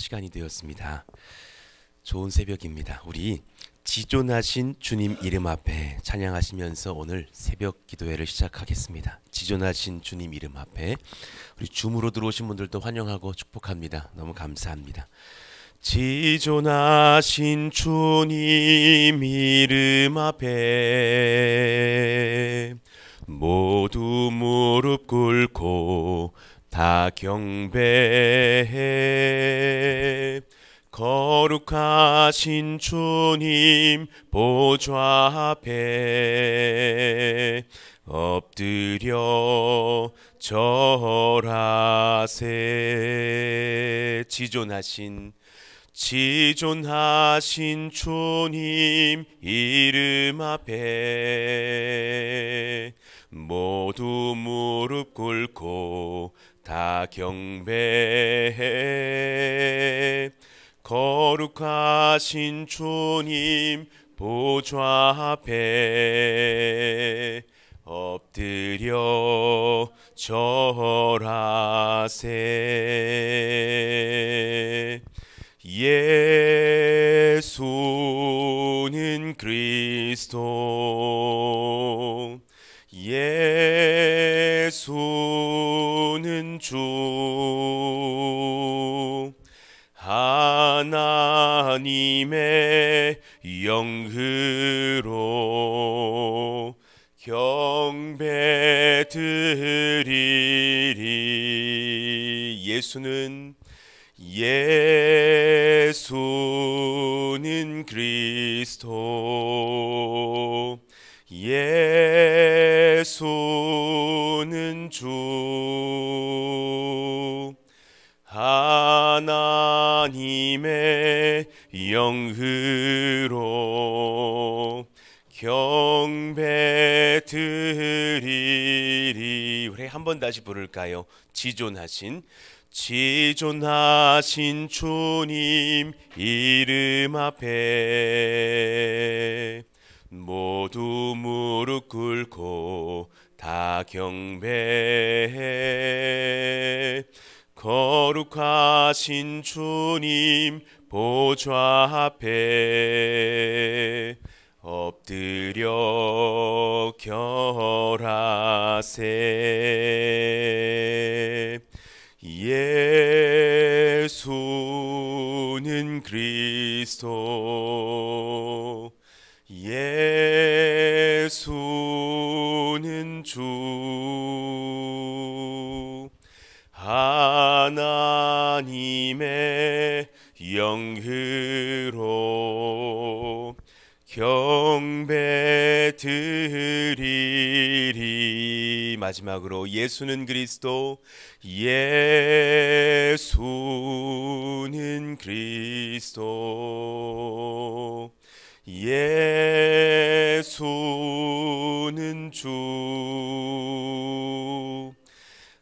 시간이 되었습니다. 좋은 새벽입니다. 우리 지존하신 주님 이름 앞에 찬양하시면서 오늘 새벽 기도회를 시작하겠습니다. 지존하신 주님 이름 앞에 우리 줌으로 들어오신 분들도 환영하고 축복합니다. 너무 감사합니다. 지존하신 주님 이름 앞에 모두 무릎 꿇고 다 경배해 거룩하신 주님 보좌 앞에 엎드려 절하세. 지존하신 주님 이름 앞에 모두 무릎 꿇고 다 경배해 거룩하신 주님 보좌 앞에 엎드려 절하세. 예수는 그리스도 예수는 주 하나님의 영으로 경배드리리. 예수는 그리스도 예수는 주 하나님의 영으로 경배드리리. 우리 한번 다시 부를까요? 지존하신 주님 이름 앞에 모두 무릎 꿇고 다 경배해 거룩하신 주님 보좌 앞에 엎드려 절하세. 예수는 그리스도 예수는 주 하나님의 영으로 경배드리리. 마지막으로 예수는 그리스도 예수는 그리스도 예수는 주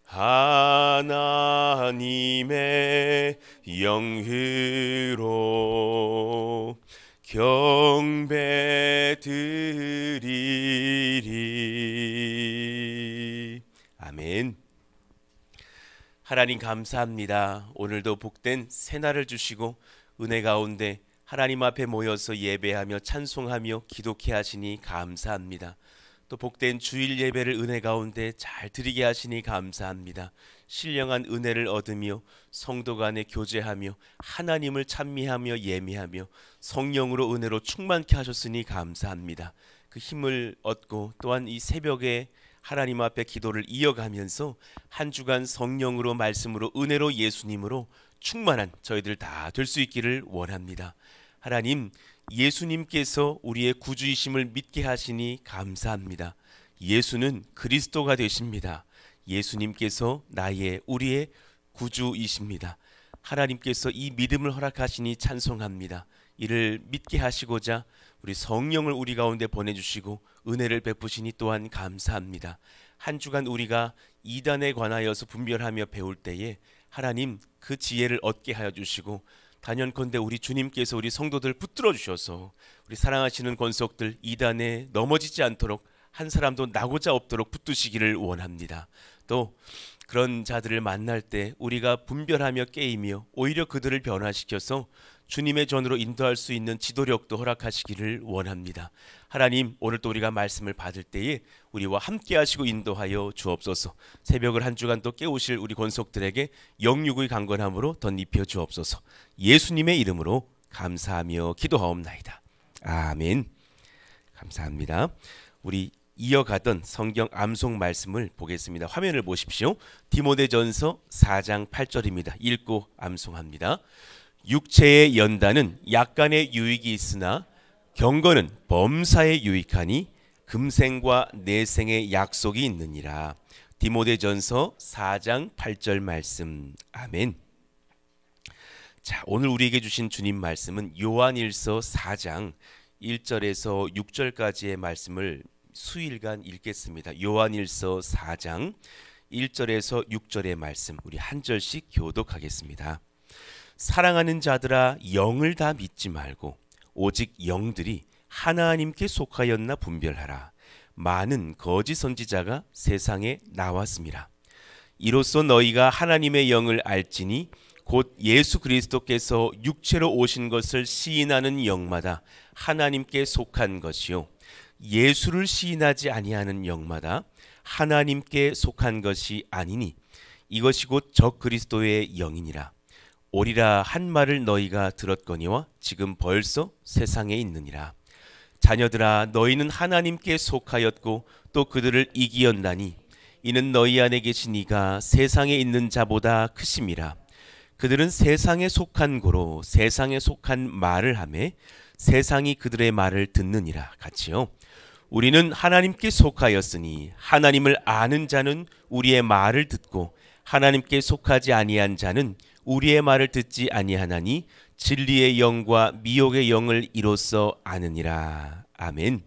하나님의 영으로 경배드리리. 아멘. 하나님 감사합니다. 오늘도 복된 새날을 주시고 은혜 가운데 하나님 앞에 모여서 예배하며 찬송하며 기도케 하시니 감사합니다. 또 복된 주일 예배를 은혜 가운데 잘 드리게 하시니 감사합니다. 신령한 은혜를 얻으며 성도 간에 교제하며 하나님을 찬미하며 예미하며 성령으로 은혜로 충만케 하셨으니 감사합니다. 그 힘을 얻고 또한 이 새벽에 하나님 앞에 기도를 이어가면서 한 주간 성령으로 말씀으로 은혜로 예수님으로 충만한 저희들 다 될 수 있기를 원합니다. 하나님, 예수님께서 우리의 구주이심을 믿게 하시니 감사합니다. 예수는 그리스도가 되십니다. 예수님께서 우리의 구주이십니다. 하나님께서 이 믿음을 허락하시니 찬송합니다. 이를 믿게 하시고자 우리 성령을 우리 가운데 보내주시고 은혜를 베푸시니 또한 감사합니다. 한 주간 우리가 이단에 관하여서 분별하며 배울 때에 하나님 그 지혜를 얻게 하여 주시고 단연컨대 우리 주님께서 우리 성도들 붙들어 주셔서 우리 사랑하시는 권속들 이단에 넘어지지 않도록 한 사람도 나고자 없도록 붙드시기를 원합니다. 또 그런 자들을 만날 때 우리가 분별하며 깨이며 오히려 그들을 변화시켜서 주님의 전으로 인도할 수 있는 지도력도 허락하시기를 원합니다. 하나님, 오늘 또 우리가 말씀을 받을 때에 우리와 함께 하시고 인도하여 주옵소서. 새벽을 한 주간 또 깨우실 우리 권속들에게 영육의 강건함으로 덧입혀 주옵소서. 예수님의 이름으로 감사하며 기도하옵나이다. 아멘. 감사합니다. 우리 이어가던 성경 암송 말씀을 보겠습니다. 화면을 보십시오. 디모데전서 4장 8절입니다. 읽고 암송합니다. 육체의 연단은 약간의 유익이 있으나 경건은 범사에 유익하니 금생과 내생의 약속이 있느니라. 디모데전서 4장 8절 말씀. 아멘. 자, 오늘 우리에게 주신 주님 말씀은 요한일서 4장 1절에서 6절까지의 말씀을 수일간 읽겠습니다. 요한일서 4장 1절에서 6절의 말씀 우리 한 절씩 교독하겠습니다. 사랑하는 자들아, 영을 다 믿지 말고 오직 영들이 하나님께 속하였나 분별하라. 많은 거짓 선지자가 세상에 나왔습니다. 이로써 너희가 하나님의 영을 알지니 곧 예수 그리스도께서 육체로 오신 것을 시인하는 영마다 하나님께 속한 것이요 예수를 시인하지 아니하는 영마다 하나님께 속한 것이 아니니 이것이 곧 적 그리스도의 영이니라. 오리라 한 말을 너희가 들었거니와 지금 벌써 세상에 있느니라. 자녀들아, 너희는 하나님께 속하였고 또 그들을 이기었나니 이는 너희 안에 계신 이가 세상에 있는 자보다 크심이라. 그들은 세상에 속한 고로 세상에 속한 말을 하매 세상이 그들의 말을 듣느니라. 같이요. 우리는 하나님께 속하였으니 하나님을 아는 자는 우리의 말을 듣고 하나님께 속하지 아니한 자는 우리의 말을 듣지 아니하나니 진리의 영과 미혹의 영을 이로써 아느니라. 아멘.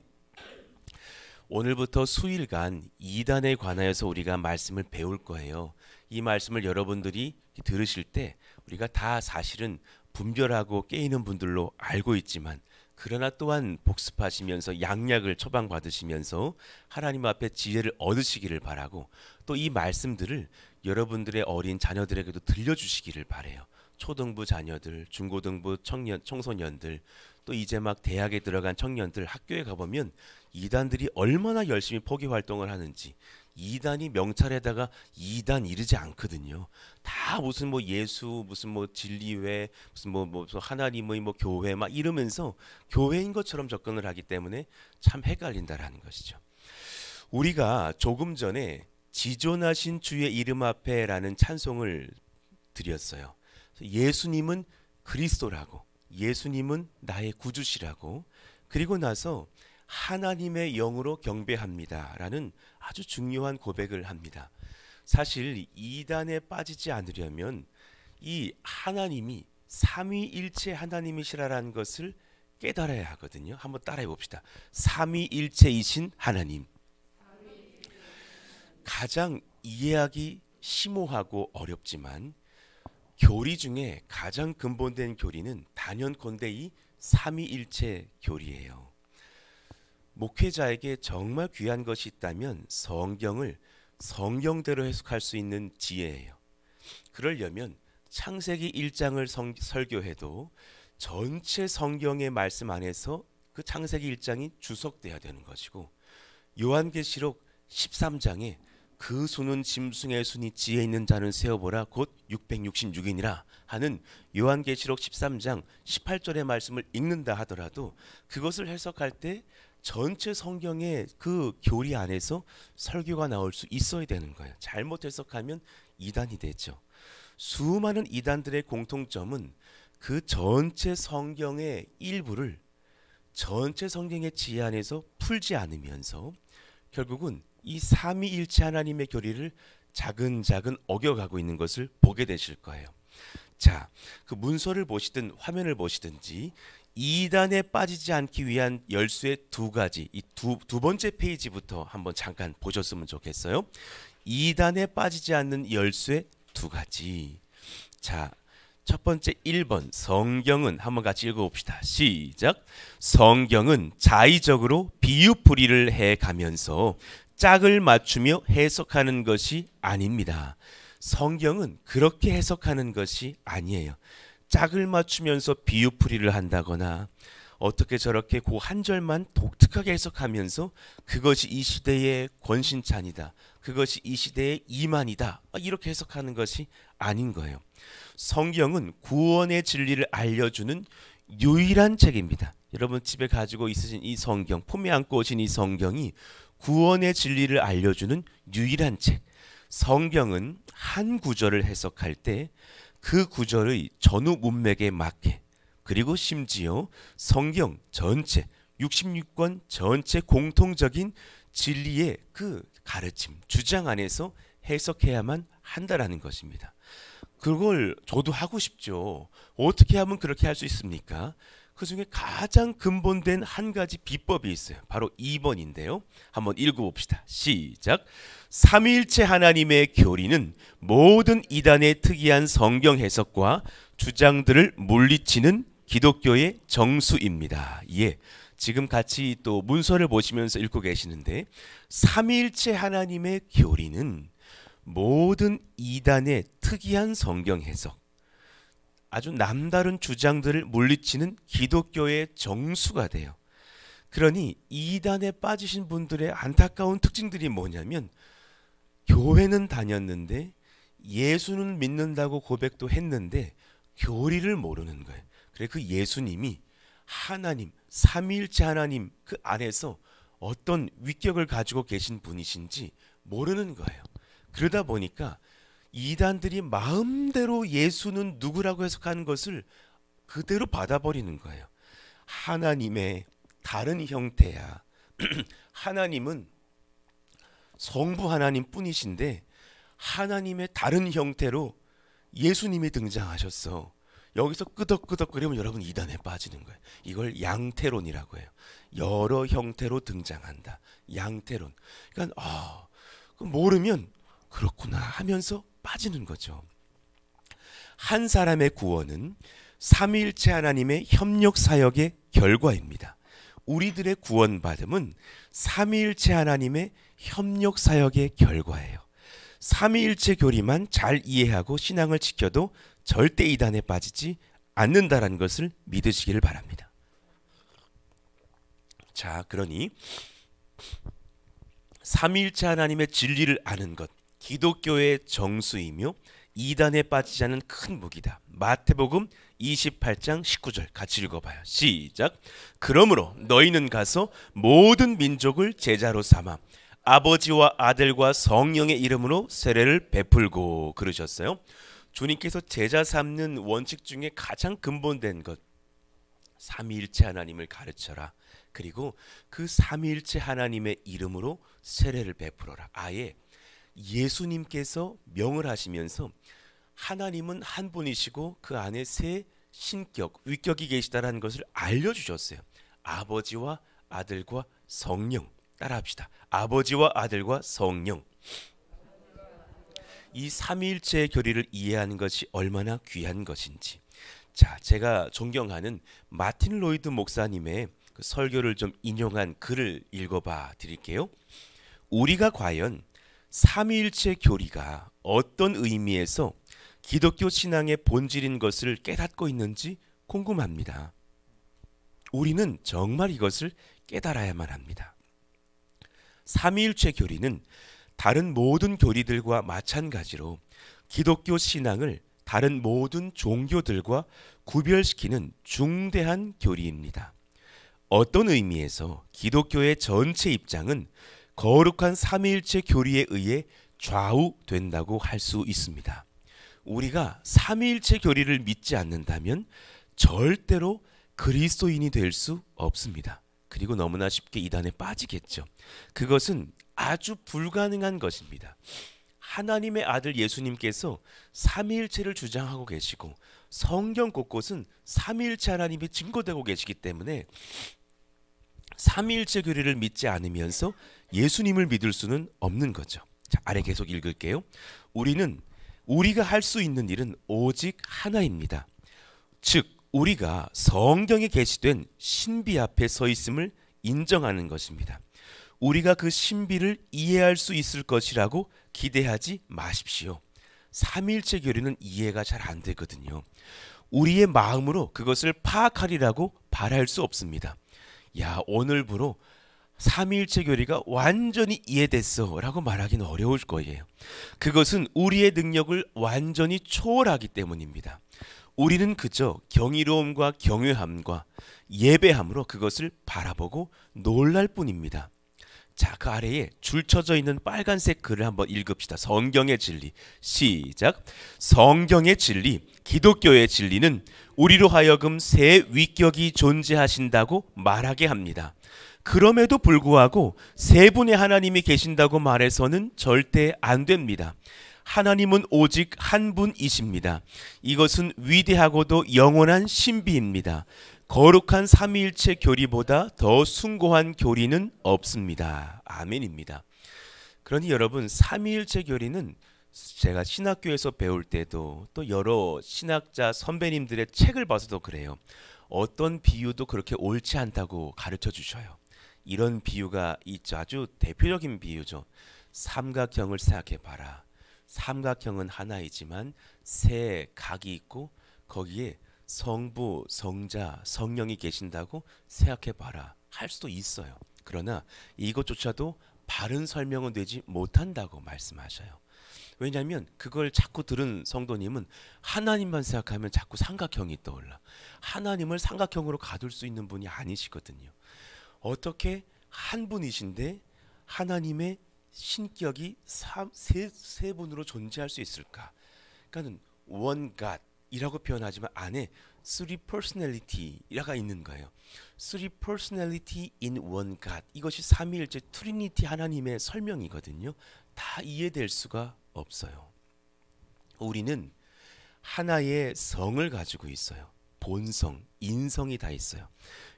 오늘부터 수일간 이단에 관하여서 우리가 말씀을 배울 거예요. 이 말씀을 여러분들이 들으실 때 우리가 다 사실은 분별하고 깨이는 분들로 알고 있지만 그러나 또한 복습하시면서 양약을 처방받으시면서 하나님 앞에 지혜를 얻으시기를 바라고 또 이 말씀들을 여러분들의 어린 자녀들에게도 들려주시기를 바라요. 초등부 자녀들, 중고등부 청소년들, 또 이제 막 대학에 들어간 청년들 학교에 가보면 이단들이 얼마나 열심히 포기 활동을 하는지 이단이 명찰에다가 이단 이르지 않거든요. 다 무슨 뭐 예수, 무슨 뭐 진리회, 무슨 뭐 하나님의 뭐 교회 막 이러면서 교회인 것처럼 접근을 하기 때문에 참 헷갈린다라는 것이죠. 우리가 조금 전에 지존하신 주의 이름 앞에라는 찬송을 드렸어요. 예수님은 그리스도라고, 예수님은 나의 구주시라고, 그리고 나서 하나님의 영으로 경배합니다라는 아주 중요한 고백을 합니다. 사실 이단에 빠지지 않으려면 이 하나님이 삼위일체 하나님이시라는 것을 깨달아야 하거든요. 한번 따라해 봅시다. 삼위일체이신 하나님. 가장 이해하기 심오하고 어렵지만 교리 중에 가장 근본된 교리는 단연컨대 이 삼위일체 교리예요. 목회자에게 정말 귀한 것이 있다면 성경을 성경대로 해석할 수 있는 지혜예요. 그러려면 창세기 1장을 설교해도 전체 성경의 말씀 안에서 그 창세기 1장이 주석돼야 되는 것이고 요한계시록 13장에 그 수는 짐승의 수니 지혜 있는 자는 세어보라 곧 666이니라 하는 요한계시록 13장 18절의 말씀을 읽는다 하더라도 그것을 해석할 때 전체 성경의 그 교리 안에서 설교가 나올 수 있어야 되는 거예요. 잘못 해석하면 이단이 되죠. 수많은 이단들의 공통점은 그 전체 성경의 일부를 전체 성경의 지혜 안에서 풀지 않으면서 결국은 이 삼위일체 하나님의 교리를 자근자근 어겨가고 있는 것을 보게 되실 거예요. 자, 그 문서를 보시든 화면을 보시든지 이단에 빠지지 않기 위한 열쇠의 두 가지, 이 두 번째 페이지부터 한번 잠깐 보셨으면 좋겠어요. 이단에 빠지지 않는 열쇠 두 가지. 자, 첫 번째 1번 성경은 한번 같이 읽어봅시다. 시작. 성경은 자의적으로 비유풀이를 해가면서 짝을 맞추며 해석하는 것이 아닙니다. 성경은 그렇게 해석하는 것이 아니에요. 짝을 맞추면서 비유풀이를 한다거나 어떻게 저렇게 그 한 절만 독특하게 해석하면서 그것이 이 시대의 권신찬이다, 그것이 이 시대의 이만이다, 이렇게 해석하는 것이 아닌 거예요. 성경은 구원의 진리를 알려주는 유일한 책입니다. 여러분 집에 가지고 있으신 이 성경, 품에 안고 오신 이 성경이 구원의 진리를 알려주는 유일한 책. 성경은 한 구절을 해석할 때 그 구절의 전후 문맥에 맞게, 그리고 심지어 성경 전체 66권 전체 공통적인 진리의 그 가르침, 주장 안에서 해석해야만 한다라는 것입니다. 그걸 저도 하고 싶죠. 어떻게 하면 그렇게 할 수 있습니까? 그 중에 가장 근본된 한 가지 비법이 있어요. 바로 2번인데요. 한번 읽어봅시다. 시작. 삼위일체 하나님의 교리는 모든 이단의 특이한 성경 해석과 주장들을 물리치는 기독교의 정수입니다. 예, 지금 같이 또 문서를 보시면서 읽고 계시는데 삼위일체 하나님의 교리는 모든 이단의 특이한 성경 해석, 아주 남다른 주장들을 물리치는 기독교의 정수가 돼요. 그러니 이단에 빠지신 분들의 안타까운 특징들이 뭐냐면 교회는 다녔는데 예수는 믿는다고 고백도 했는데 교리를 모르는 거예요. 그래 그 예수님이 하나님, 삼위일체 하나님 그 안에서 어떤 위격을 가지고 계신 분이신지 모르는 거예요. 그러다 보니까 이단들이 마음대로 예수는 누구라고 해석하는 것을 그대로 받아버리는 거예요. 하나님의 다른 형태야. 하나님은 성부 하나님 뿐이신데 하나님의 다른 형태로 예수님이 등장하셨어. 여기서 끄덕끄덕거리면 여러분 이단에 빠지는 거예요. 이걸 양태론이라고 해요. 여러 형태로 등장한다. 양태론. 그러니까 모르면 그렇구나 하면서 빠지는 거죠. 한 사람의 구원은 삼위일체 하나님의 협력 사역의 결과입니다. 우리들의 구원받음은 삼위일체 하나님의 협력 사역의 결과예요. 삼위일체 교리만 잘 이해하고 신앙을 지켜도 절대 이단에 빠지지 않는다라는 것을 믿으시기를 바랍니다. 자, 그러니 삼위일체 하나님의 진리를 아는 것, 기독교의 정수이며 이단에 빠지지 않은 큰 무기다. 마태복음 28장 19절 같이 읽어봐요. 시작. 그러므로 너희는 가서 모든 민족을 제자로 삼아 아버지와 아들과 성령의 이름으로 세례를 베풀고 그러셨어요. 주님께서 제자 삼는 원칙 중에 가장 근본된 것, 삼위일체 하나님을 가르쳐라. 그리고 그 삼위일체 하나님의 이름으로 세례를 베풀어라. 아예 예수님께서 명을 하시면서 하나님은 한 분이시고 그 안에 세 신격, 위격이 계시다라는 것을 알려주셨어요. 아버지와 아들과 성령. 따라합시다. 아버지와 아들과 성령. 이 삼위일체의 교리를 이해하는 것이 얼마나 귀한 것인지. 자, 제가 존경하는 마틴 로이드 목사님의 그 설교를 좀 인용한 글을 읽어봐 드릴게요. 우리가 과연 삼위일체 교리가 어떤 의미에서 기독교 신앙의 본질인 것을 깨닫고 있는지 궁금합니다. 우리는 정말 이것을 깨달아야만 합니다. 삼위일체 교리는 다른 모든 교리들과 마찬가지로 기독교 신앙을 다른 모든 종교들과 구별시키는 중대한 교리입니다. 어떤 의미에서 기독교의 전체 입장은 거룩한 삼위일체 교리에 의해 좌우된다고 할 수 있습니다. 우리가 삼위일체 교리를 믿지 않는다면 절대로 그리스도인이 될 수 없습니다. 그리고 너무나 쉽게 이단에 빠지겠죠. 그것은 아주 불가능한 것입니다. 하나님의 아들 예수님께서 삼위일체를 주장하고 계시고 성경 곳곳은 삼위일체 하나님이 증거되고 계시기 때문에 삼위일체 교리를 믿지 않으면서 예수님을 믿을 수는 없는 거죠. 자, 아래 계속 읽을게요. 우리는 우리가 할 수 있는 일은 오직 하나입니다. 즉 우리가 성경에 게시된 신비 앞에 서 있음을 인정하는 것입니다. 우리가 그 신비를 이해할 수 있을 것이라고 기대하지 마십시오. 삼위일체 교리는 이해가 잘 안 되거든요. 우리의 마음으로 그것을 파악하리라고 바랄 수 없습니다. 야, 오늘부로 삼위일체 교리가 완전히 이해됐어 라고 말하기는 어려울 거예요. 그것은 우리의 능력을 완전히 초월하기 때문입니다. 우리는 그저 경이로움과 경외함과 예배함으로 그것을 바라보고 놀랄 뿐입니다. 자, 그 아래에 줄 쳐져 있는 빨간색 글을 한번 읽읍시다. 성경의 진리. 시작. 성경의 진리, 기독교의 진리는 우리로 하여금 새 위격이 존재하신다고 말하게 합니다. 그럼에도 불구하고 세 분의 하나님이 계신다고 말해서는 절대 안 됩니다. 하나님은 오직 한 분이십니다. 이것은 위대하고도 영원한 신비입니다. 거룩한 삼위일체 교리보다 더 숭고한 교리는 없습니다. 아멘입니다. 그러니 여러분, 삼위일체 교리는 제가 신학교에서 배울 때도 또 여러 신학자 선배님들의 책을 봐서도 그래요. 어떤 비유도 그렇게 옳지 않다고 가르쳐 주셔요. 이런 비유가 있죠. 아주 대표적인 비유죠. 삼각형을 생각해 봐라. 삼각형은 하나이지만 세 각이 있고 거기에 성부, 성자, 성령이 계신다고 생각해 봐라. 할 수도 있어요. 그러나 이것조차도 바른 설명은 되지 못한다고 말씀하셔요. 왜냐하면 그걸 자꾸 들은 성도님은 하나님만 생각하면 자꾸 삼각형이 떠올라. 하나님을 삼각형으로 가둘 수 있는 분이 아니시거든요. 어떻게 한 분이신데 하나님의 신격이 세 분으로 존재할 수 있을까? 그러니까는 one God이라고 표현하지만 안에 three personality가 있는 거예요. three personality in one God. 이것이 삼위일체 트리니티 하나님의 설명이거든요. 다 이해될 수가 없어요. 우리는 하나의 성을 가지고 있어요. 본성, 인성이 다 있어요.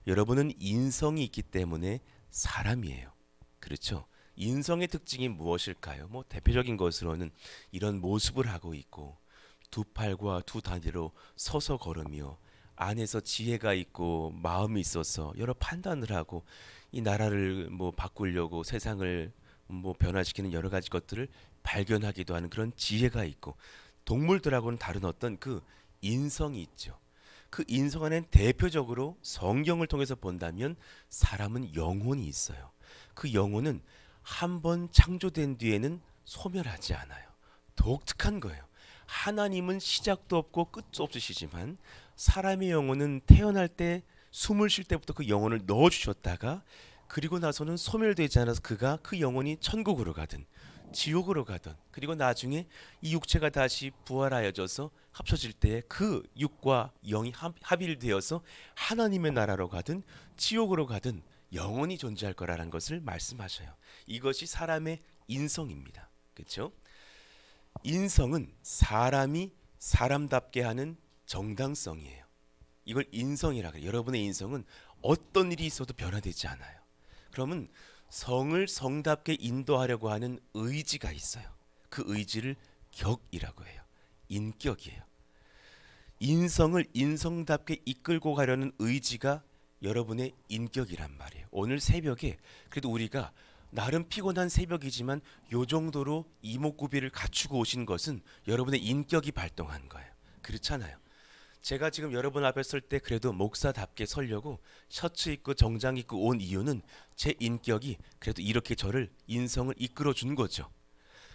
여러분은 인성이 있기 때문에 사람이에요. 그렇죠? 인성의 특징이 무엇일까요? 뭐 대표적인 것으로는 이런 모습을 하고 있고 두 팔과 두 다리로 서서 걸으며 안에서 지혜가 있고 마음이 있어서 여러 판단을 하고 이 나라를 뭐 바꾸려고 세상을 뭐 변화시키는 여러 가지 것들을 발견하기도 하는 그런 지혜가 있고 동물들하고는 다른 어떤 그 인성이 있죠. 그 인성 안엔 대표적으로 성경을 통해서 본다면 사람은 영혼이 있어요. 그 영혼은 한번 창조된 뒤에는 소멸하지 않아요. 독특한 거예요. 하나님은 시작도 없고 끝도 없으시지만 사람의 영혼은 태어날 때 숨을 쉴 때부터 그 영혼을 넣어주셨다가 그리고 나서는 소멸되지 않아서 그가 그 영혼이 천국으로 가든 지옥으로 가든 그리고 나중에 이 육체가 다시 부활하여져서 합쳐질 때 그 육과 영이 합일되어서 하나님의 나라로 가든 지옥으로 가든 영원히 존재할 거라는 것을 말씀하셔요. 이것이 사람의 인성입니다. 그렇죠? 인성은 사람이 사람답게 하는 정당성이에요. 이걸 인성이라고 해요. 여러분의 인성은 어떤 일이 있어도 변화되지 않아요. 그러면 성을 성답게 인도하려고 하는 의지가 있어요. 그 의지를 격이라고 해요. 인격이에요. 인성을 인성답게 이끌고 가려는 의지가 여러분의 인격이란 말이에요. 오늘 새벽에 그래도 우리가 나름 피곤한 새벽이지만 요 정도로 이목구비를 갖추고 오신 것은 여러분의 인격이 발동한 거예요. 그렇잖아요. 제가 지금 여러분 앞에 설 때 그래도 목사답게 서려고 셔츠 입고 정장 입고 온 이유는 제 인격이 그래도 이렇게 저를 인성을 이끌어 준 거죠.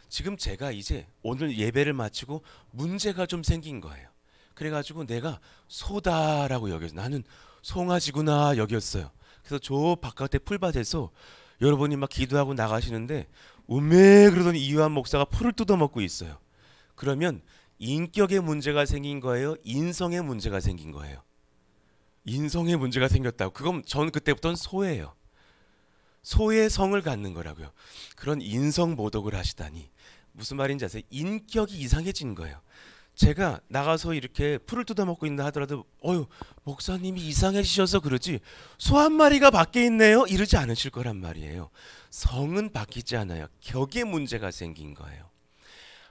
지금 제가 이제 오늘 예배를 마치고 문제가 좀 생긴 거예요. 그래가지고 내가 소다라고 여겼어요. 나는 송아지구나 여겼어요. 그래서 저 바깥에 풀밭에서 여러분이 막 기도하고 나가시는데 우메 그러더니 이유한 목사가 풀을 뜯어먹고 있어요. 그러면 인격의 문제가 생긴 거예요? 인성의 문제가 생긴 거예요? 인성의 문제가 생겼다고. 그건 전 그때부터는 소예요. 소의 성을 갖는 거라고요. 그런 인성 모독을 하시다니 무슨 말인지 아세요? 인격이 이상해진 거예요. 제가 나가서 이렇게 풀을 뜯어먹고 있나 하더라도 목사님이 이상해지셔서 그러지 소 한 마리가 밖에 있네요 이러지 않으실 거란 말이에요. 성은 바뀌지 않아요. 격의 문제가 생긴 거예요.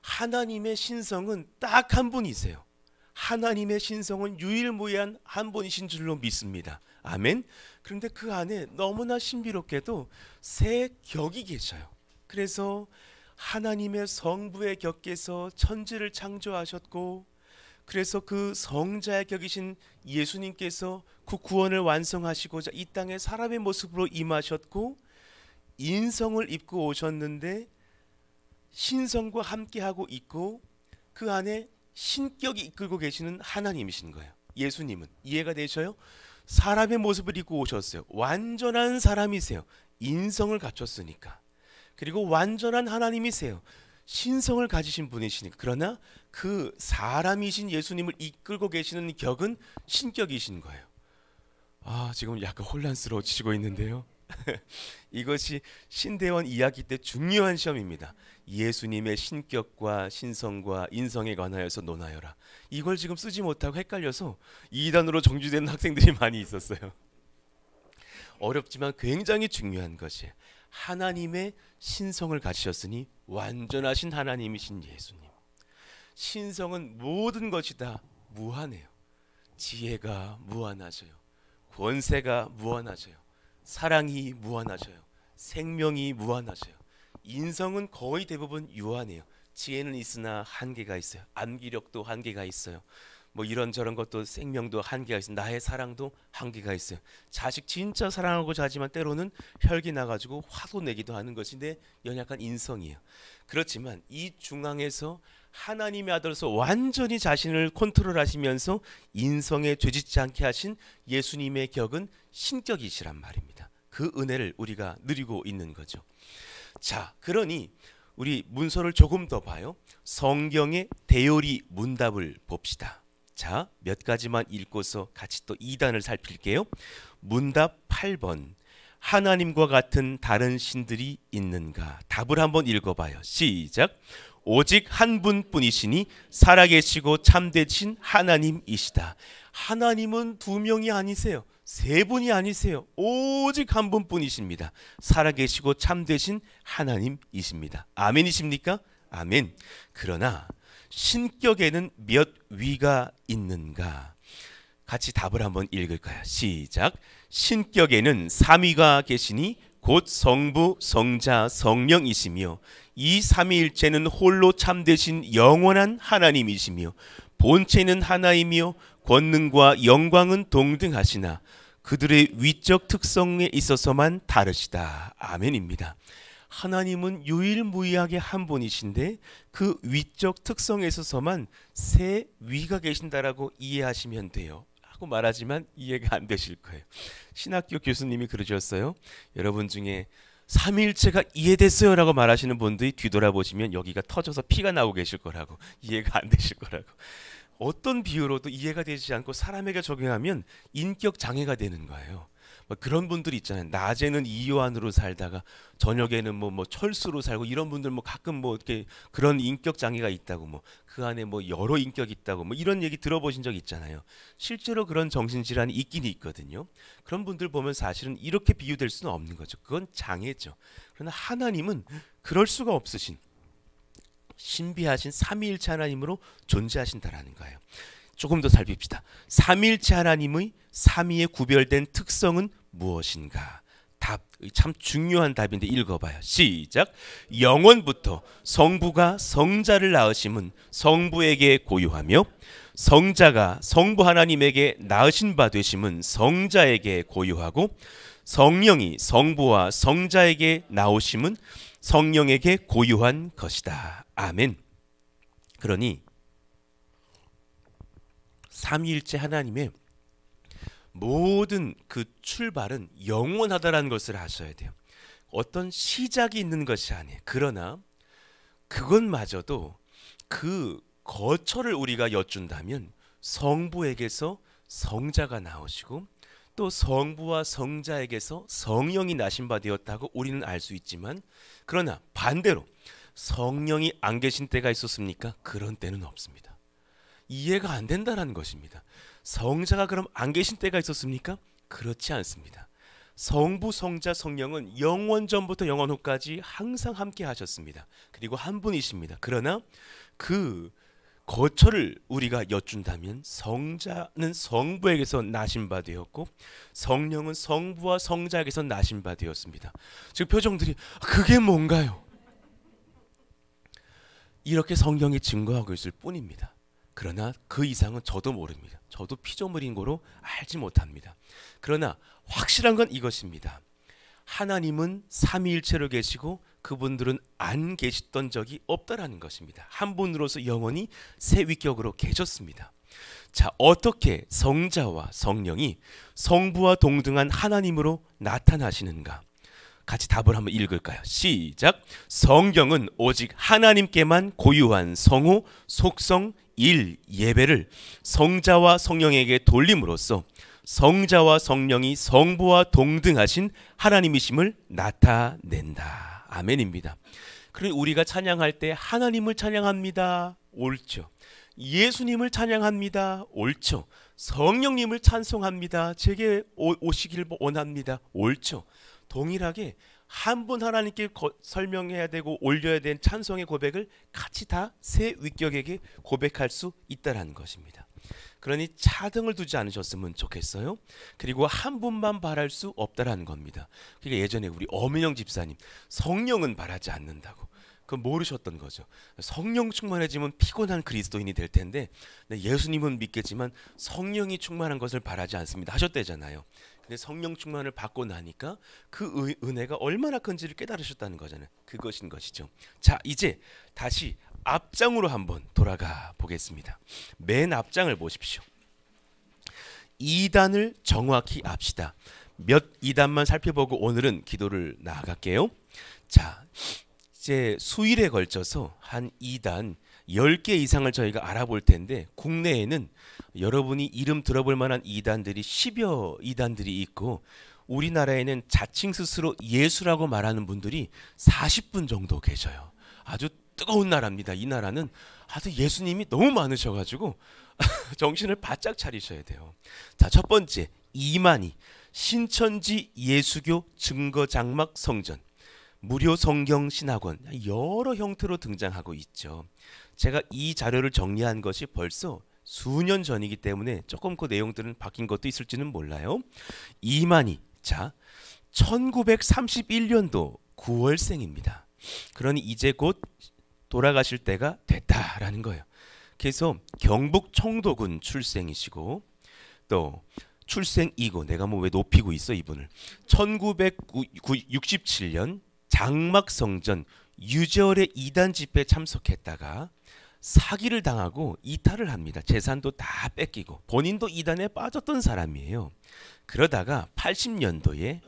하나님의 신성은 딱 한 분이세요. 하나님의 신성은 유일무이한 한 분이신 줄로 믿습니다. 아멘. 그런데 그 안에 너무나 신비롭게도 세 격이 계셔요. 그래서 하나님의 성부의 격께서 천지를 창조하셨고, 그래서 그 성자의 격이신 예수님께서 그 구원을 완성하시고자 이 땅에 사람의 모습으로 임하셨고, 인성을 입고 오셨는데 신성과 함께하고 있고, 그 안에 신격이 이끌고 계시는 하나님이신 거예요. 예수님은 이해가 되셔요? 사람의 모습을 입고 오셨어요. 완전한 사람이세요. 인성을 갖췄으니까. 그리고 완전한 하나님이세요. 신성을 가지신 분이시니까. 그러나 그 사람이신 예수님을 이끌고 계시는 격은 신격이신 거예요. 지금 약간 혼란스러워지고 있는데요. 이것이 신대원 이야기 때 중요한 시험입니다. 예수님의 신격과 신성과 인성에 관하여서 논하여라. 이걸 지금 쓰지 못하고 헷갈려서 2단으로 정지되는 학생들이 많이 있었어요. 어렵지만 굉장히 중요한 것이에요. 하나님의 신성을 가지셨으니 완전하신 하나님이신 예수님. 신성은 모든 것이 다 무한해요. 지혜가 무한하셔요. 권세가 무한하셔요. 사랑이 무한하셔요. 생명이 무한하셔요. 인성은 거의 대부분 유한해요. 지혜는 있으나 한계가 있어요. 암기력도 한계가 있어요. 뭐 이런저런 것도 생명도 한계가 있어요. 나의 사랑도 한계가 있어요. 자식 진짜 사랑하고 자지만 때로는 혈기 나가지고 화도 내기도 하는 것이 내 연약한 인성이에요. 그렇지만 이 중앙에서 하나님의 아들로서 완전히 자신을 컨트롤하시면서 인성에 죄짓지 않게 하신 예수님의 격은 신격이시란 말입니다. 그 은혜를 우리가 누리고 있는 거죠. 자, 그러니 우리 문서를 조금 더 봐요. 성경의 대요리 문답을 봅시다. 자, 몇 가지만 읽고서 같이 또 2단을 살필게요. 문답 8번. 하나님과 같은 다른 신들이 있는가? 답을 한번 읽어봐요. 시작. 오직 한 분뿐이시니 살아계시고 참되신 하나님이시다. 하나님은 두 명이 아니세요. 세 분이 아니세요. 오직 한 분뿐이십니다. 살아계시고 참되신 하나님이십니다. 아멘이십니까? 아멘. 그러나 신격에는 몇 위가 있는가? 같이 답을 한번 읽을까요? 시작. 신격에는 3위가 계시니 곧 성부, 성자, 성령이시며 이 삼위일체는 홀로 참되신 영원한 하나님이시며 본체는 하나이며 권능과 영광은 동등하시나 그들의 위적 특성에 있어서만 다르시다. 아멘입니다. 하나님은 유일무이하게 한 분이신데 그 위적 특성에 있어서만 세 위가 계신다라고 이해하시면 돼요. 하고 말하지만 이해가 안 되실 거예요. 신학교 교수님이 그러셨어요. 여러분 중에 삼위일체가 이해됐어요 라고 말하시는 분들이 뒤돌아보시면 여기가 터져서 피가 나오고 계실 거라고, 이해가 안 되실 거라고. 어떤 비유로도 이해가 되지 않고 사람에게 적용하면 인격 장애가 되는 거예요. 그런 분들이 있잖아요. 낮에는 이요한으로 살다가 저녁에는 뭐 철수로 살고, 이런 분들 가끔 이렇게 그런 인격 장애가 있다고, 그 안에 여러 인격이 있다고 이런 얘기 들어보신 적 있잖아요. 실제로 그런 정신질환이 있긴 있거든요. 그런 분들 보면 사실은 이렇게 비유될 수는 없는 거죠. 그건 장애죠. 그러나 하나님은 그럴 수가 없으신 신비하신 삼위일체 하나님으로 존재하신다라는 거예요. 조금 더 살핍시다. 삼위일체 하나님의 삼위에 구별된 특성은 무엇인가? 답, 참 중요한 답인데 읽어봐요. 시작. 영원부터 성부가 성자를 낳으심은 성부에게 고유하며 성자가 성부 하나님에게 낳으신 바 되심은 성자에게 고유하고 성령이 성부와 성자에게 나오심은 성령에게 고유한 것이다. 아멘. 그러니 삼위일체 하나님의 모든 그 출발은 영원하다라는 것을 아셔야 돼요. 어떤 시작이 있는 것이 아니에요. 그러나 그것마저도 그 거처를 우리가 여쭌다면 성부에게서 성자가 나오시고 또 성부와 성자에게서 성령이 나신 바 되었다고 우리는 알 수 있지만, 그러나 반대로 성령이 안 계신 때가 있었습니까? 그런 때는 없습니다. 이해가 안 된다는 것입니다. 성자가 그럼 안 계신 때가 있었습니까? 그렇지 않습니다. 성부, 성자, 성령은 영원 전부터 영원 후까지 항상 함께 하셨습니다. 그리고 한 분이십니다. 그러나 그 거처를 우리가 여쭌다면 성자는 성부에게서 나신 바 되었고 성령은 성부와 성자에게서 나신 바 되었습니다. 즉 표정들이 그게 뭔가요? 이렇게 성경이 증거하고 있을 뿐입니다. 그러나 그 이상은 저도 모릅니다. 저도 피조물인 거로 알지 못합니다. 그러나 확실한 건 이것입니다. 하나님은 삼위일체로 계시고 그분들은 안 계시던 적이 없다라는 것입니다. 한 분으로서 영원히 새 위격으로 계셨습니다. 자, 어떻게 성자와 성령이 성부와 동등한 하나님으로 나타나시는가? 같이 답을 한번 읽을까요? 시작. 성경은 오직 하나님께만 고유한 성호, 속성, 일, 예배를 성자와 성령에게 돌림으로써 성자와 성령이 성부와 동등하신 하나님이심을 나타낸다. 아멘입니다. 그러니 우리가 찬양할 때 하나님을 찬양합니다. 옳죠. 예수님을 찬양합니다. 옳죠. 성령님을 찬송합니다. 제게 오시길 원합니다. 옳죠. 동일하게 한 분 하나님께 설명해야 되고 올려야 되는 찬송의 고백을 같이 다 세 위격에게 고백할 수 있다는 것입니다. 그러니 차등을 두지 않으셨으면 좋겠어요. 그리고 한 분만 바랄 수 없다라는 겁니다. 그러니까 예전에 우리 엄은영 집사님 성령은 바라지 않는다고 그건 모르셨던 거죠. 성령 충만해지면 피곤한 그리스도인이 될 텐데 예수님은 믿겠지만 성령이 충만한 것을 바라지 않습니다 하셨대잖아요. 근데 성령 충만을 받고 나니까 그 은혜가 얼마나 큰지를 깨달으셨다는 거잖아요. 그것인 것이죠. 자, 이제 다시 앞장으로 한번 돌아가 보겠습니다. 맨 앞장을 보십시오. 2단을 정확히 압시다. 몇 2단만 살펴보고 오늘은 기도를 나아갈게요. 자, 이제 수일에 걸쳐서 한 2단 10개 이상을 저희가 알아볼 텐데 국내에는 여러분이 이름 들어볼 만한 2단들이 10여 2단들이 있고 우리나라에는 자칭 스스로 예수라고 말하는 분들이 40분 정도 계셔요. 아주 뜨거운 나라입니다. 이 나라는 아주 예수님이 너무 많으셔가지고 정신을 바짝 차리셔야 돼요. 자, 첫 번째 이만희 신천지 예수교 증거장막 성전 무료 성경 신학원 여러 형태로 등장하고 있죠. 제가 이 자료를 정리한 것이 벌써 수년 전이기 때문에 조금 그 내용들은 바뀐 것도 있을지는 몰라요. 이만희 자 1931년도 9월생입니다. 그러니 이제 곧 돌아가실 때가 됐다라는 거예요. 그래서 경북 청도군 출생이시고 또 출생이고 내가 뭐 왜 높이고 있어 이분을 1967년 장막성전 유절의 2단 집회에 참석했다가 사기를 당하고 이탈을 합니다. 재산도 다 뺏기고 본인도 2단에 빠졌던 사람이에요. 그러다가 80년도에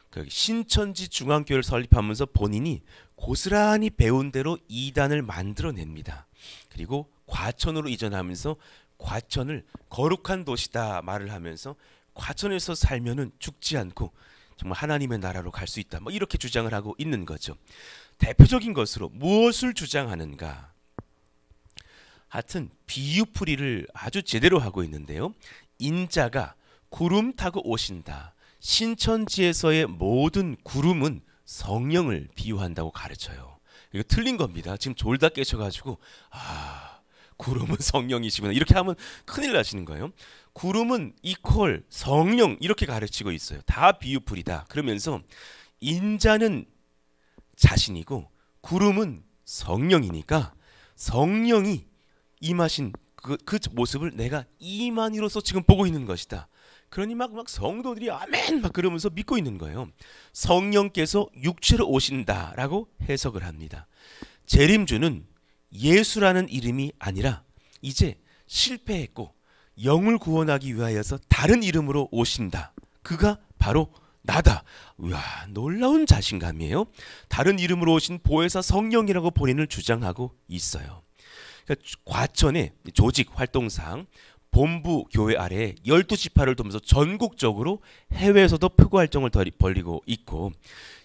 그 신천지 중앙교회를 설립하면서 본인이 고스란히 배운 대로 2단을 만들어냅니다. 그리고 과천으로 이전하면서 과천을 거룩한 도시다 말을 하면서 과천에서 살면은 죽지 않고 정말 하나님의 나라로 갈 수 있다. 뭐 이렇게 주장을 하고 있는 거죠. 대표적인 것으로 무엇을 주장하는가? 하여튼 비유풀이를 아주 제대로 하고 있는데요. 인자가 구름 타고 오신다. 신천지에서의 모든 구름은 성령을 비유한다고 가르쳐요. 이거 틀린 겁니다. 지금 졸다 깨셔가지고 구름은 성령이시구나 이렇게 하면 큰일 나시는 거예요. 구름은 이퀄 성령 이렇게 가르치고 있어요. 다 비유풀이다. 그러면서 인자는 자신이고 구름은 성령이니까 성령이 임하신 그 모습을 내가 이만희로서 지금 보고 있는 것이다. 그러니 막 성도들이 아멘 막 그러면서 믿고 있는 거예요. 성령께서 육체로 오신다라고 해석을 합니다. 재림주는 예수라는 이름이 아니라 이제 실패했고 영을 구원하기 위하여서 다른 이름으로 오신다. 그가 바로 나다. 우와, 놀라운 자신감이에요. 다른 이름으로 오신 보혜사 성령이라고 본인을 주장하고 있어요. 그러니까 과천의 조직 활동상 본부 교회 아래에 12지파를 두면서 전국적으로 해외에서도 표구 활동을 벌이고 있고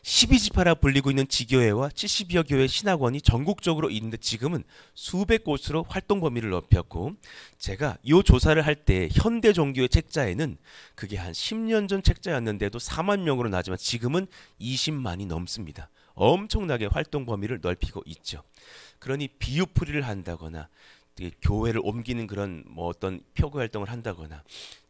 12지파라 불리고 있는 지교회와 70여 교회 신학원이 전국적으로 있는데 지금은 수백 곳으로 활동 범위를 넓혔고 제가 이 조사를 할 때 현대 종교의 책자에는 그게 한 10년 전 책자였는데도 4만 명으로 나지만 지금은 20만이 넘습니다. 엄청나게 활동 범위를 넓히고 있죠. 그러니 비유풀이를 한다거나 교회를 옮기는 그런 뭐 어떤 표구 활동을 한다거나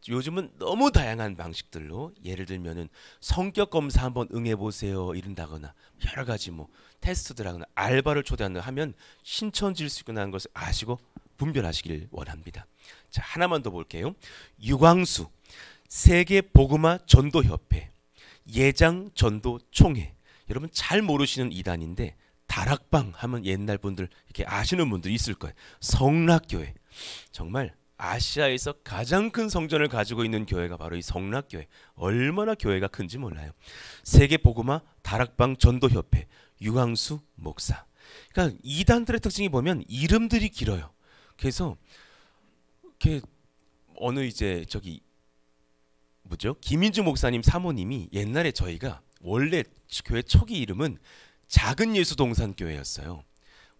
요즘은 너무 다양한 방식들로 예를 들면은 성격 검사 한번 응해 보세요 이른다거나 여러 가지 뭐 테스트들 하거나 알바를 초대한다 하면 신천지일 수 있구나 하는 것을 아시고 분별하시길 원합니다. 자, 하나만 더 볼게요. 유광수 세계 복음화 전도 협회 예장 전도 총회 여러분 잘 모르시는 이단인데 다락방 하면 옛날 분들 이렇게 아시는 분들 있을 거예요. 성락교회 정말 아시아에서 가장 큰 성전을 가지고 있는 교회가 바로 이 성락교회. 얼마나 교회가 큰지 몰라요. 세계복음화 다락방 전도협회 유광수 목사. 그러니까 이단들의 특징이 보면 이름들이 길어요. 그래서 이렇게 어느 이제 저기 뭐죠? 김인주 목사님 사모님이 옛날에 저희가 원래 교회 초기 이름은 작은 예수 동산교회였어요.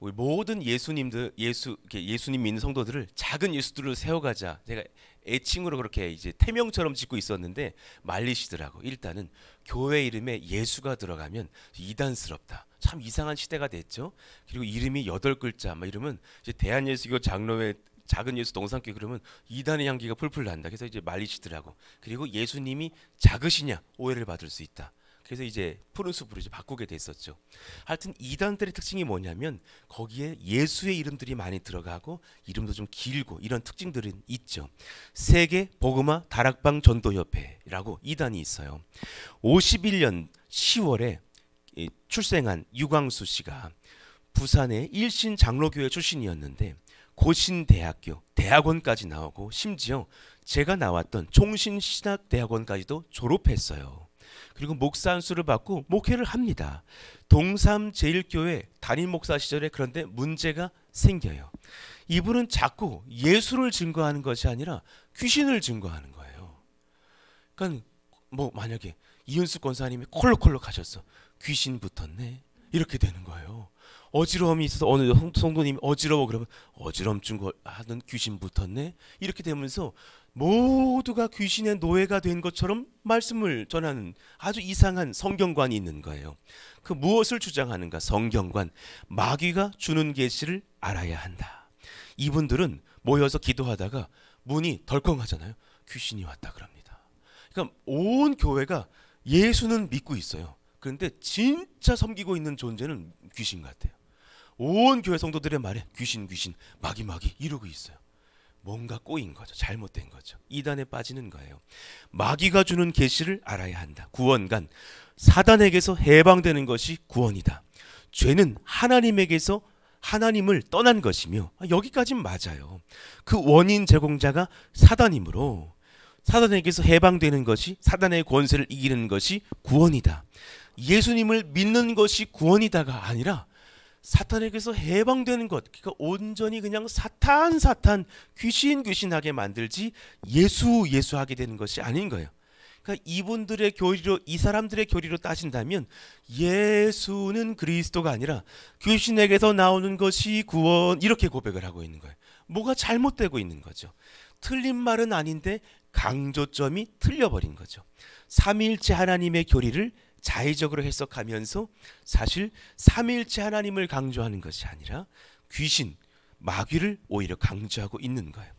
우리 모든 예수님 믿는 성도들을 작은 예수들을 세워가자. 제가 애칭으로 그렇게 이제 태명처럼 짓고 있었는데 말리시더라고. 일단은 교회 이름에 예수가 들어가면 이단스럽다. 참 이상한 시대가 됐죠. 그리고 이름이 8글자 막 이러면 이제 대한예수교 장로회 작은 예수 동산교회 그러면 이단의 향기가 풀풀 난다. 그래서 이제 말리시더라고. 그리고 예수님이 작으시냐 오해를 받을 수 있다. 그래서 이제 푸른 숲으로 이제 바꾸게 됐었죠. 하여튼 이단들의 특징이 뭐냐면 거기에 예수의 이름들이 많이 들어가고 이름도 좀 길고 이런 특징들은 있죠. 세계 복음화 다락방 전도협회라고 이단이 있어요. 51년 10월에 출생한 유광수 씨가 부산의 일신 장로교회 출신이었는데 고신대학교 대학원까지 나오고 심지어 제가 나왔던 총신신학대학원까지도 졸업했어요. 그리고 목사 안수를 받고 목회를 합니다. 동삼제일교회 담임 목사 시절에 그런데 문제가 생겨요. 이분은 자꾸 예수를 증거하는 것이 아니라 귀신을 증거하는 거예요. 그러니까 뭐 만약에 이은숙 권사님이 콜록콜록 하셨어. 귀신 붙었네. 이렇게 되는 거예요. 어지러움이 있어서 어느 성도님이 어지러워 그러면 어지럼증 하는 귀신 붙었네. 이렇게 되면서 모두가 귀신의 노예가 된 것처럼 말씀을 전하는 아주 이상한 성경관이 있는 거예요. 그 무엇을 주장하는가? 성경관. 마귀가 주는 계시를 알아야 한다. 이분들은 모여서 기도하다가 문이 덜컹하잖아요. 귀신이 왔다 그럽니다. 그러니까 온 교회가 예수는 믿고 있어요. 그런데 진짜 섬기고 있는 존재는 귀신 같아요. 온 교회 성도들의 말에 귀신 마귀 이러고 있어요. 뭔가 꼬인 거죠. 잘못된 거죠. 이단에 빠지는 거예요. 마귀가 주는 계시를 알아야 한다. 구원관. 사단에게서 해방되는 것이 구원이다. 죄는 하나님에게서 하나님을 떠난 것이며 여기까지는 맞아요. 그 원인 제공자가 사단이므로 사단에게서 해방되는 것이 사단의 권세를 이기는 것이 구원이다. 예수님을 믿는 것이 구원이다가 아니라 사탄에게서 해방되는 것, 그러니까 온전히 그냥 사탄 귀신하게 만들지 예수하게 되는 것이 아닌 거예요. 그러니까 이분들의 교리로 이 사람들의 교리로 따진다면 예수는 그리스도가 아니라 귀신에게서 나오는 것이 구원 이렇게 고백을 하고 있는 거예요. 뭐가 잘못되고 있는 거죠. 틀린 말은 아닌데 강조점이 틀려버린 거죠. 삼위일체 하나님의 교리를 자의적으로 해석하면서 사실 삼위일체 하나님을 강조하는 것이 아니라 귀신, 마귀를 오히려 강조하고 있는 거예요.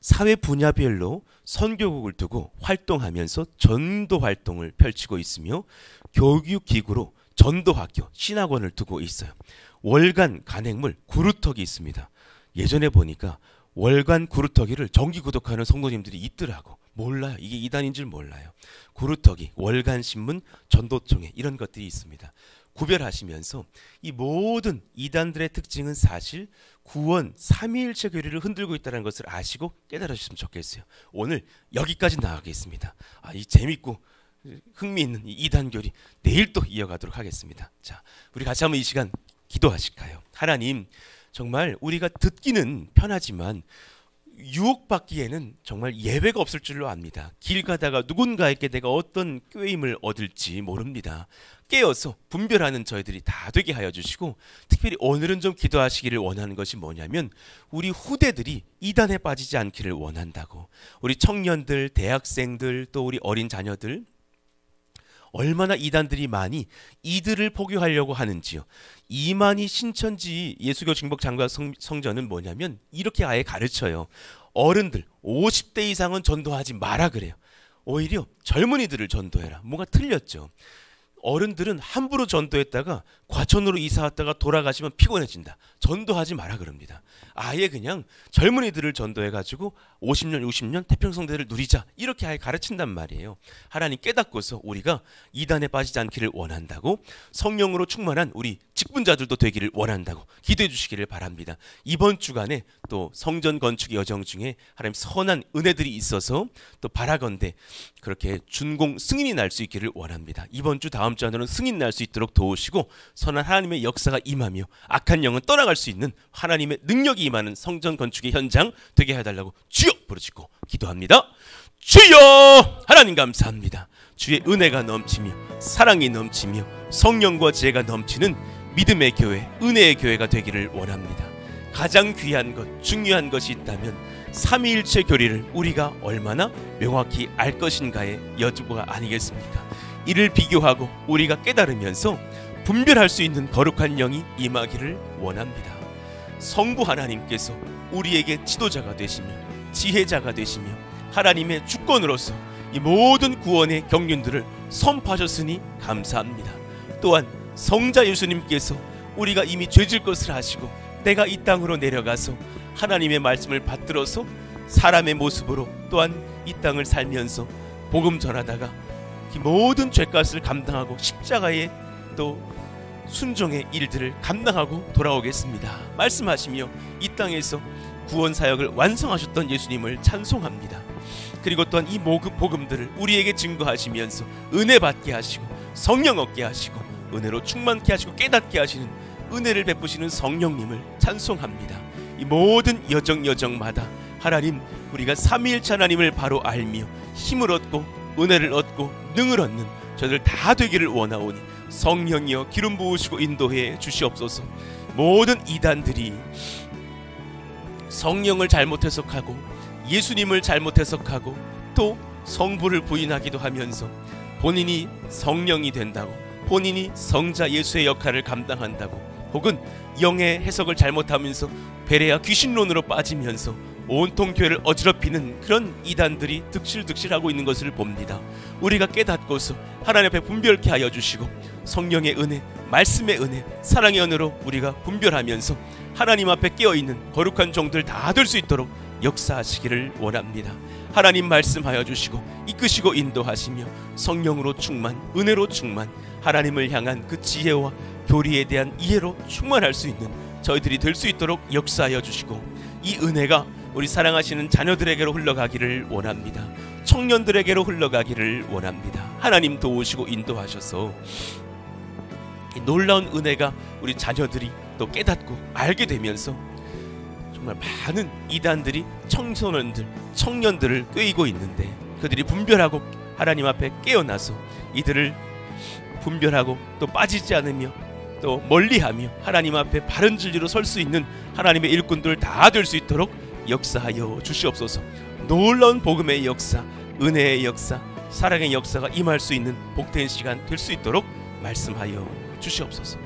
사회 분야별로 선교국을 두고 활동하면서 전도 활동을 펼치고 있으며 교육기구로 전도학교, 신학원을 두고 있어요. 월간 간행물 구루터기 있습니다. 예전에 보니까 월간 구루터기를 정기 구독하는 성도님들이 있더라고. 몰라요. 이게 이단인 줄 몰라요. 구루터기, 월간 신문, 전도총회 이런 것들이 있습니다. 구별하시면서 이 모든 이단들의 특징은 사실 구원, 삼위일체 교리를 흔들고 있다는 것을 아시고 깨달으셨으면 좋겠어요. 오늘 여기까지 나가겠습니다. 이 재밌고 흥미있는 이 이단 교리 내일 또 이어가도록 하겠습니다. 자, 우리 같이 한번 이 시간 기도하실까요? 하나님, 정말 우리가 듣기는 편하지만 유혹받기에는 정말 예외가 없을 줄로 압니다. 길 가다가 누군가에게 내가 어떤 꾀임을 얻을지 모릅니다. 깨어서 분별하는 저희들이 다 되게 하여 주시고, 특별히 오늘은 좀 기도하시기를 원하는 것이 뭐냐면, 우리 후대들이 이단에 빠지지 않기를 원한다고. 우리 청년들, 대학생들, 또 우리 어린 자녀들, 얼마나 이단들이 많이 이들을 포교하려고 하는지요. 이만희 신천지 예수교 중복 장가 성전은 뭐냐면 이렇게 아예 가르쳐요. 어른들 50대 이상은 전도하지 마라 그래요. 오히려 젊은이들을 전도해라. 뭔가 틀렸죠. 어른들은 함부로 전도했다가 과천으로 이사 왔다가 돌아가시면 피곤해진다. 전도하지 마라 그럽니다. 아예 그냥 젊은이들을 전도해가지고 50년 60년 태평성대를 누리자, 이렇게 아예 가르친단 말이에요. 하나님 깨닫고서 우리가 이단에 빠지지 않기를 원한다고, 성령으로 충만한 우리 직분자들도 되기를 원한다고 기도해 주시기를 바랍니다. 이번 주간에 또 성전 건축 여정 중에 하나님 선한 은혜들이 있어서 또 바라건대 그렇게 준공 승인이 날 수 있기를 원합니다. 이번 주 다음 주 안으로는 승인 날 수 있도록 도우시고, 선한 하나님의 역사가 임하며 악한 영은 떠나갈 수 있는 하나님의 능력이 임하는 성전 건축의 현장 되게 해달라고 주여 부르짖고 기도합니다. 주여! 하나님 감사합니다. 주의 은혜가 넘치며 사랑이 넘치며 성령과 지혜가 넘치는 믿음의 교회, 은혜의 교회가 되기를 원합니다. 가장 귀한 것, 중요한 것이 있다면 삼위일체 교리를 우리가 얼마나 명확히 알 것인가의 여주가 아니겠습니까? 이를 비교하고 우리가 깨달으면서 분별할 수 있는 거룩한 영이 임하기를 원합니다. 성부 하나님께서 우리에게 지도자가 되시며 지혜자가 되시며 하나님의 주권으로서 이 모든 구원의 경륜들을 선포하셨으니 감사합니다. 또한 성자 예수님께서 우리가 이미 죄질 것을 하시고 내가 이 땅으로 내려가서 하나님의 말씀을 받들어서 사람의 모습으로 또한 이 땅을 살면서 복음 전하다가 이 모든 죄값을 감당하고 십자가의 또 순종의 일들을 감당하고 돌아오겠습니다 말씀하시며 이 땅에서 구원 사역을 완성하셨던 예수님을 찬송합니다. 그리고 또한 이 복음들을 우리에게 증거하시면서 은혜 받게 하시고 성령 얻게 하시고 은혜로 충만케 하시고 깨닫게 하시는 은혜를 베푸시는 성령님을 찬송합니다. 이 모든 여정마다 하나님, 우리가 삼위일체 하나님을 바로 알며 힘을 얻고 은혜를 얻고 능을 얻는 저희들 다 되기를 원하오니 성령이여 기름 부으시고 인도해 주시옵소서. 모든 이단들이 성령을 잘못 해석하고 예수님을 잘못 해석하고 또 성부를 부인하기도 하면서 본인이 성령이 된다고, 본인이 성자 예수의 역할을 감당한다고, 혹은 영의 해석을 잘못하면서 베레아 귀신론으로 빠지면서 온통 교회를 어지럽히는 그런 이단들이 득실득실하고 있는 것을 봅니다. 우리가 깨닫고서 하나님 앞에 분별케 하여 주시고 성령의 은혜, 말씀의 은혜, 사랑의 은혜로 우리가 분별하면서 하나님 앞에 깨어있는 거룩한 종들 다 될 수 있도록 역사하시기를 원합니다. 하나님 말씀하여 주시고 이끄시고 인도하시며 성령으로 충만, 은혜로 충만, 하나님을 향한 그 지혜와 교리에 대한 이해로 충만할 수 있는 저희들이 될 수 있도록 역사하여 주시고, 이 은혜가 우리 사랑하시는 자녀들에게로 흘러가기를 원합니다. 청년들에게로 흘러가기를 원합니다. 하나님 도우시고 인도하셔서 이 놀라운 은혜가 우리 자녀들이 또 깨닫고 알게 되면서 정말 많은 이단들이 청소년들, 청년들을 꾀이고 있는데 그들이 분별하고 하나님 앞에 깨어나서 이들을 분별하고 또 빠지지 않으며 또 멀리하며 하나님 앞에 바른 진리로 설 수 있는 하나님의 일꾼들 다 될 수 있도록 역사하여 주시옵소서. 놀라운 복음의 역사, 은혜의 역사, 사랑의 역사가 임할 수 있는 복된 시간 될 수 있도록 말씀하여 주시옵소서.